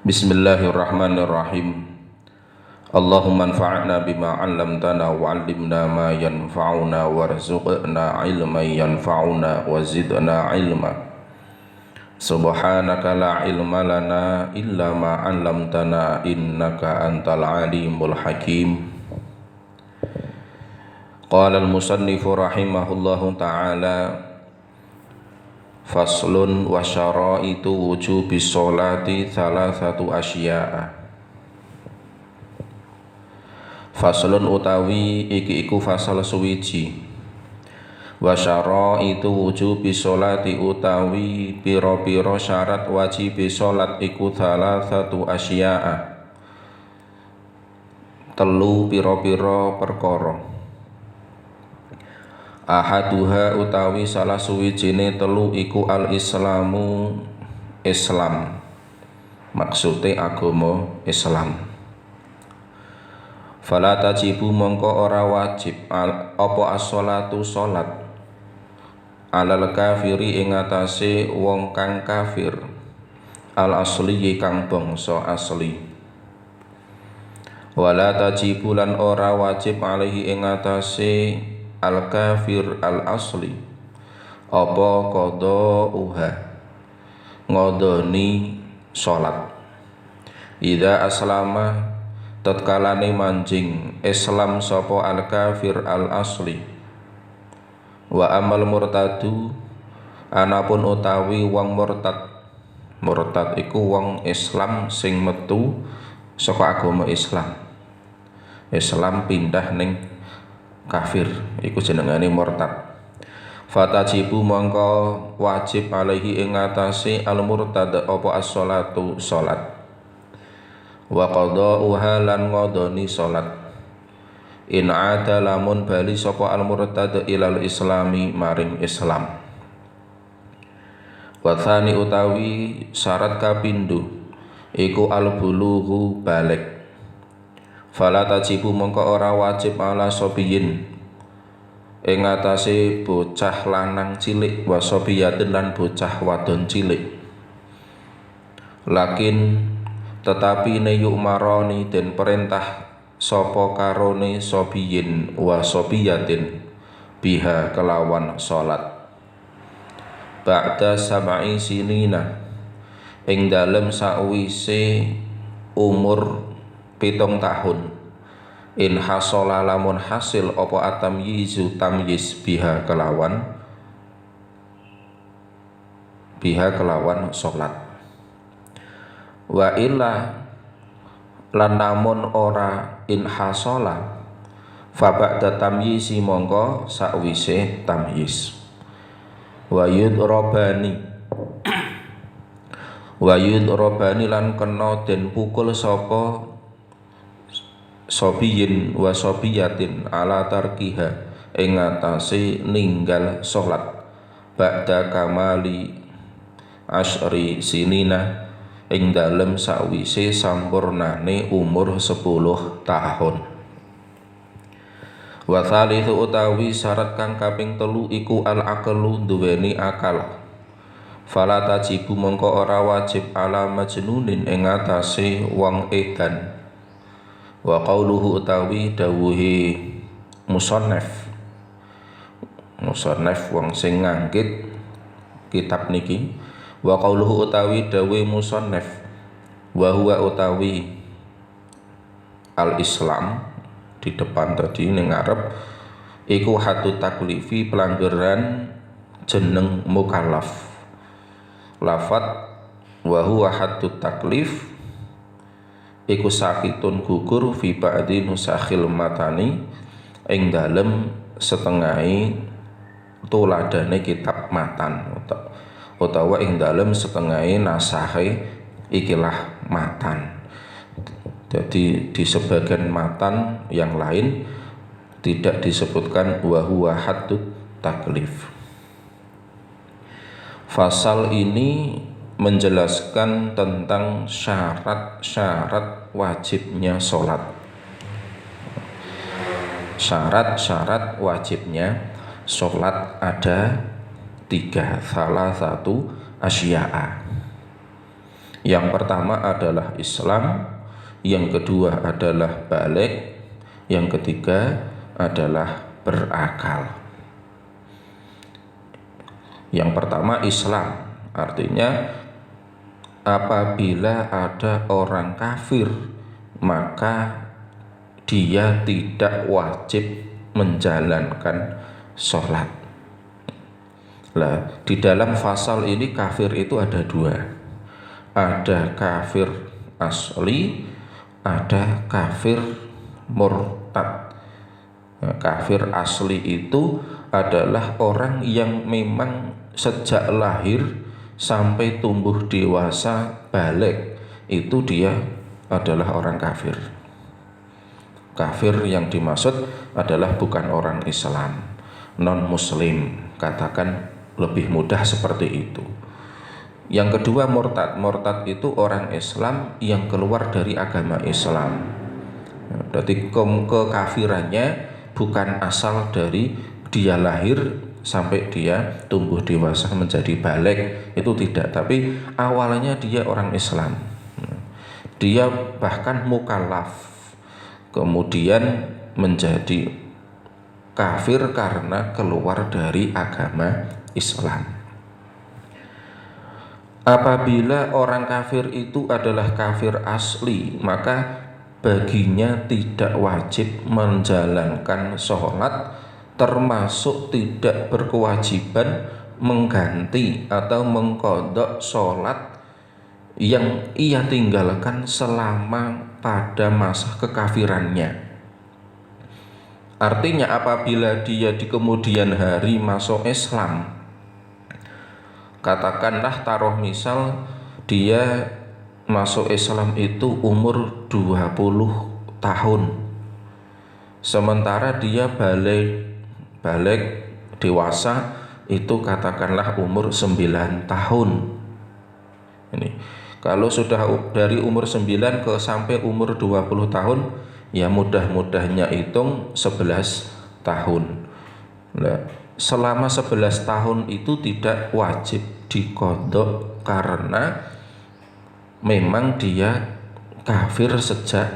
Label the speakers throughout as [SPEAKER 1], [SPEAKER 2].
[SPEAKER 1] Bismillahirrahmanirrahim. Allahumma anfa'na bima 'allamtana wa 'allimna ma yanfa'una warzuqna 'ilman yanfa'una wa zidna 'ilma. Subhanaka la 'ilma lana illa ma 'allamtana innaka antal 'alimul hakim. Qala al-musannifu rahimahullahu ta'ala faslun wa syara'itu wujubis sholati thalathatu asya'a. Faslun utawi iki iku fasal suwiji. Wa syara'itu wujubis sholati utawi pira-pira syarat wajib sholat iku thalathatu asya'a. Telu pira-pira perkara. Ahaduha utawi salah suwijine telu iku al-islamu Islam, maksude agama Islam. Fala tajibu mongko ora wajib apa as-sholatu sholat alal kafiri ing atase wong kang kafir al asli kang bangsa asli. Wala tajibu lan ora wajib alaihi ing atase al kafir al asli apa qada'uha ngodoni sholat. Idza aslama tatkalane manjing Islam sapa al kafir al asli. Wa amal murtadu anapun utawi wong murtad iku wong Islam sing metu saka agama Islam pindah ning kafir iku jenengane murtad. Fatajibu mongko wajib alaihi ing atase al murtad apa as-sholatu sholat wa qada'uha lan ngodoni sholat in ada lamun bali sapa al murtad ilal islami maring Islam. Wa tsani utawi syarat kapindho iku al bulughu balik. Fala tajibu mongko ora wajib ala sobiyin ing atase bocah lanang cilik wa sobiyatin lan bocah wadon cilik. Lakin tetapi ne yu'maroni den perintah sapa karone sobiyin wa sobiyatin biha kelawan salat ba'da sab'i sinina ing dalem sakwise umur 7 tahun. In hasola lamun hasil apa atamyizu tamyiz biha kelawan sholat. Wa illa lan namun ora in hasola fa ba'da tamyizi mongko sakwise tamyiz. Wa yudrabani lan kena den pukul sapa sobiyin wa sobiyatin ala tarkiha ing atase ninggal sholat ba'da kamali asyri sinina ing dalem sakwise sampurnane umur 10 tahun. Wa thalithu utawi syarat kang kaping telu iku al aqlu duweni akal. Fala tajibu mongko ora wajib ala majnunin ing atase wong edan. Wa qauluhu utawi dawuhi musannaf wong sing ngangkit kitab niki. Wa qauluhu utawi dawuhi musannaf wa huwa utawi al Islam di depan tadi ning ngarep iku hatu taklifi pelanggaran jeneng mukallaf. Lafat wa huwa hatu taklif iku sakitun gugur fi ba'di nusakhil matani ing dalem setengahe tuladane kitab matan utawa ing dalem setengahe nasahe ikilah matan. Jadi di sebagian matan yang lain tidak disebutkan wa huwa haddut taklif. Fasal ini menjelaskan tentang syarat-syarat wajibnya sholat. Syarat-syarat wajibnya sholat ada 3, salah satu asya'a. Yang pertama adalah Islam, yang kedua adalah balik, yang ketiga adalah berakal. Yang pertama Islam, artinya apabila ada orang kafir maka dia tidak wajib menjalankan sholat. Nah, di dalam pasal ini kafir itu ada dua, ada kafir asli, ada kafir murtad. Nah, kafir asli itu adalah orang yang memang sejak lahir sampai tumbuh dewasa balik itu dia adalah orang kafir. Kafir yang dimaksud adalah bukan orang Islam, non muslim, katakan lebih mudah seperti itu. Yang kedua murtad. Murtad itu orang Islam yang keluar dari agama Islam. Berarti kekafirannya bukan asal dari dia lahir sampai dia tumbuh dewasa menjadi balik, itu tidak, tapi awalnya dia orang Islam. Dia bahkan mukallaf, kemudian menjadi kafir karena keluar dari agama Islam. Apabila orang kafir itu adalah kafir asli, maka baginya tidak wajib menjalankan sholat, termasuk tidak berkewajiban mengganti atau mengqadha sholat yang ia tinggalkan selama pada masa kekafirannya. Artinya apabila dia di kemudian hari masuk Islam, katakanlah taruh misal dia masuk Islam itu umur 20 tahun, sementara dia balik dewasa itu katakanlah umur 9 tahun. Ini kalau sudah dari umur 9 ke sampai umur 20 tahun, ya mudah-mudahnya hitung 11 tahun. Nah, selama 11 tahun itu tidak wajib diqadha karena memang dia kafir sejak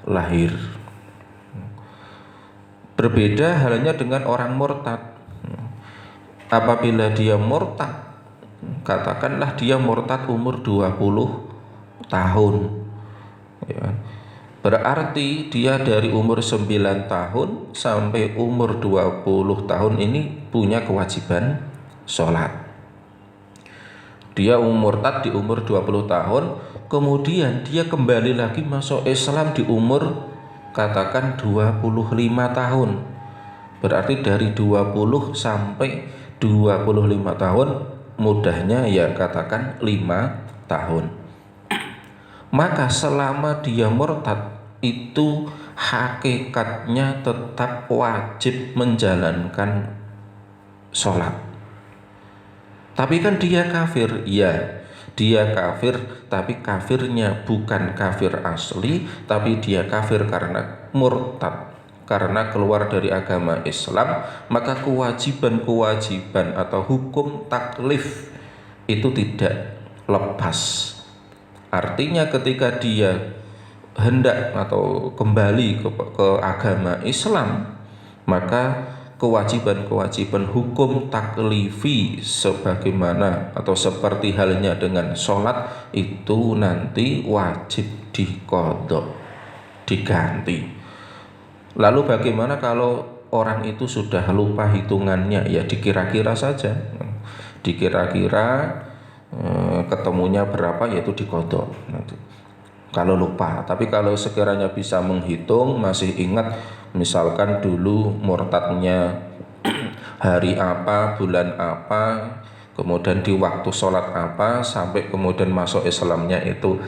[SPEAKER 1] lahir. Berbeda halnya dengan orang murtad. Apabila dia murtad, katakanlah dia murtad umur 20 tahun, ya, berarti dia dari umur 9 tahun sampai umur 20 tahun ini punya kewajiban sholat. Dia murtad di umur 20 tahun, kemudian dia kembali lagi masuk Islam di umur katakan 25 tahun. Berarti dari 20 sampai 25 tahun, mudahnya ya katakan 5 tahun. Maka selama dia murtad itu hakikatnya tetap wajib menjalankan sholat. Tapi kan dia kafir, ya dia kafir, tapi kafirnya bukan kafir asli, tapi dia kafir karena murtad, karena keluar dari agama Islam. Maka kewajiban-kewajiban atau hukum taklif itu tidak lepas. Artinya ketika dia hendak atau kembali ke agama Islam, maka kewajiban-kewajiban hukum taklifi sebagaimana atau seperti halnya dengan sholat itu nanti wajib diqadha, diganti. Lalu bagaimana kalau orang itu sudah lupa hitungannya? Ya dikira-kira saja, dikira-kira ketemunya berapa yaitu diqadha. Kalau lupa, tapi kalau sekiranya bisa menghitung, masih ingat misalkan dulu murtadnya hari apa, bulan apa, kemudian di waktu sholat apa, sampai kemudian masuk Islamnya itu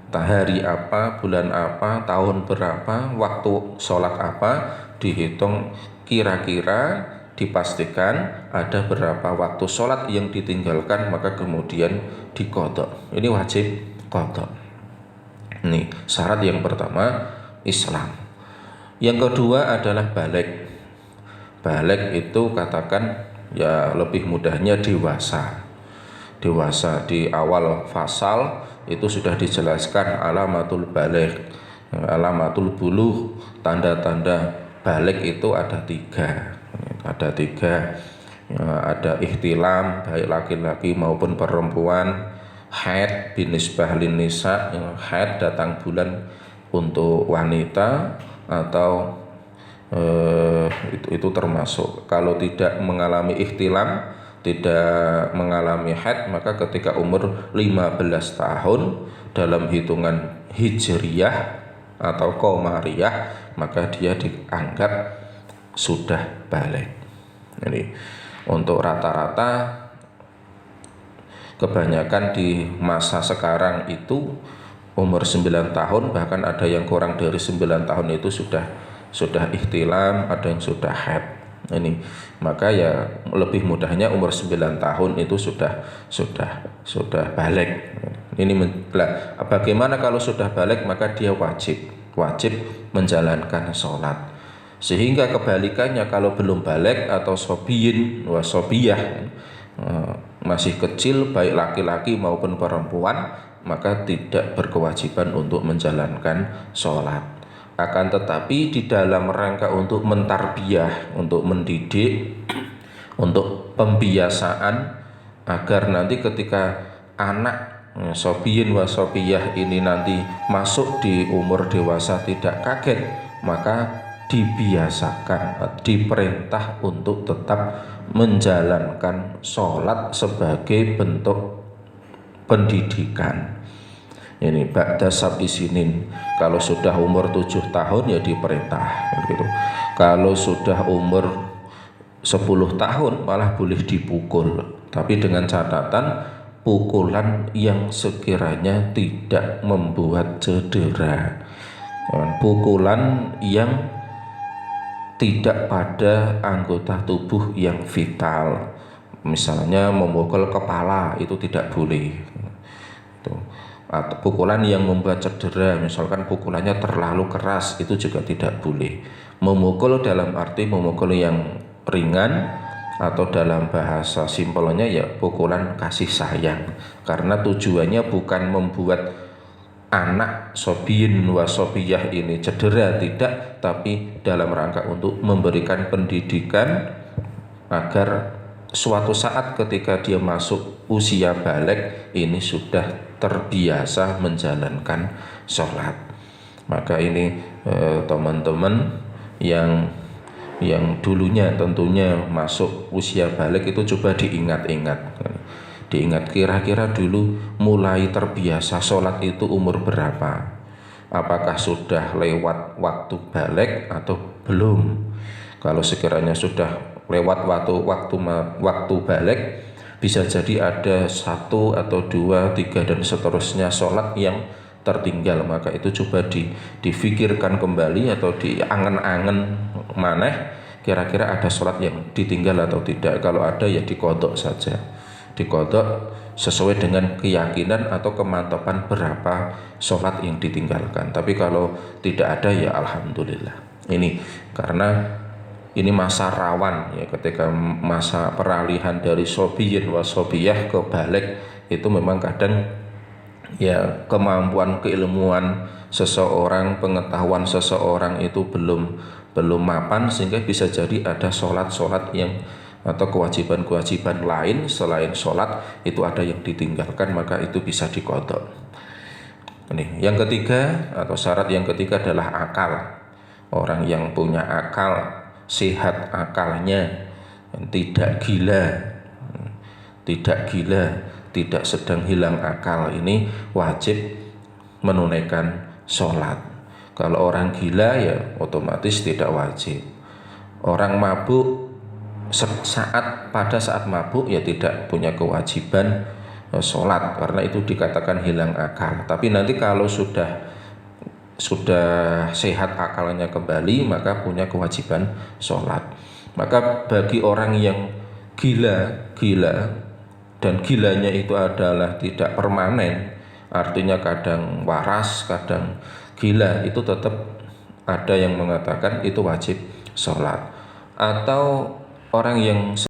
[SPEAKER 1] hari apa, bulan apa, tahun berapa, waktu sholat apa, dihitung kira-kira, dipastikan ada berapa waktu sholat yang ditinggalkan, maka kemudian diqadha. Ini wajib qadha. Ini syarat yang pertama, Islam. Yang kedua adalah balik. Balik itu katakan ya lebih mudahnya dewasa. Dewasa di awal fasal itu sudah dijelaskan alamatul baligh, alamatul buluh, tanda-tanda balik itu ada tiga. Ada ihtilam baik laki-laki maupun perempuan, haid binisbah lin nisa, haid datang bulan untuk wanita atau itu termasuk. Kalau tidak mengalami ihtilam, tidak mengalami haid, maka ketika umur 15 tahun dalam hitungan hijriyah atau qamariyah, maka dia dianggap sudah balik. Jadi untuk rata-rata kebanyakan di masa sekarang itu umur 9 tahun, bahkan ada yang kurang dari 9 tahun itu sudah ihtilam, ada yang sudah haid. Ini maka ya lebih mudahnya umur 9 tahun itu sudah balik. Ini bagaimana kalau sudah balik, maka dia wajib menjalankan sholat. Sehingga kebalikannya, kalau belum balik atau sobiyin wa sobiyah, masih kecil baik laki-laki maupun perempuan, maka tidak berkewajiban untuk menjalankan sholat. Akan tetapi di dalam rangka untuk mentarbiyah, untuk mendidik, untuk pembiasaan, agar nanti ketika anak sobiyin wa sobiyah ini nanti masuk di umur dewasa tidak kaget, maka dibiasakan, diperintah untuk tetap menjalankan sholat sebagai bentuk pendidikan. Ini ba'da sab'i sinin, kalau sudah umur 7 tahun ya diperintah gitu. Kalau sudah umur 10 tahun malah boleh dipukul, tapi dengan catatan pukulan yang sekiranya tidak membuat cedera, pukulan yang tidak pada anggota tubuh yang vital. Misalnya memukul kepala itu tidak boleh. Atau pukulan yang membuat cedera, misalkan pukulannya terlalu keras, itu juga tidak boleh. Memukul dalam arti memukul yang ringan, atau dalam bahasa simpelnya ya pukulan kasih sayang, karena tujuannya bukan membuat anak sobiyin wa sobiyah ini cedera, tidak, tapi dalam rangka untuk memberikan pendidikan agar suatu saat ketika dia masuk usia balik ini sudah terbiasa menjalankan sholat. Maka ini teman-teman yang dulunya tentunya masuk usia balik itu coba diingat-ingat. Diingat kira-kira dulu mulai terbiasa sholat itu umur berapa? Apakah sudah lewat waktu balik atau belum? Kalau sekiranya sudah lewat waktu balik, bisa jadi ada 1 atau 2, 3 dan seterusnya sholat yang tertinggal, maka itu coba difikirkan kembali atau diangen-angen maneh, kira-kira ada sholat yang ditinggal atau tidak. Kalau ada ya diqodok saja, diqodok sesuai dengan keyakinan atau kemantapan berapa sholat yang ditinggalkan. Tapi kalau tidak ada ya alhamdulillah. Ini karena ini masa rawan ya, ketika masa peralihan dari sobiyin wa sobiyah ke balik itu memang kadang ya kemampuan keilmuan seseorang, pengetahuan seseorang itu belum mapan, sehingga bisa jadi ada sholat-sholat yang atau kewajiban-kewajiban lain selain sholat itu ada yang ditinggalkan, maka itu bisa diqodok. Ini yang ketiga atau syarat yang ketiga adalah akal. Orang yang punya akal, sehat akalnya, tidak gila, tidak sedang hilang akal, ini wajib menunaikan sholat. Kalau orang gila ya otomatis tidak wajib. Orang mabuk pada saat mabuk ya tidak punya kewajiban sholat, karena itu dikatakan hilang akal. Tapi nanti kalau sudah sehat akalnya kembali, maka punya kewajiban sholat. Maka bagi orang yang gila dan gilanya itu adalah tidak permanen, artinya kadang waras, kadang gila, itu tetap ada yang mengatakan itu wajib sholat. Atau orang yang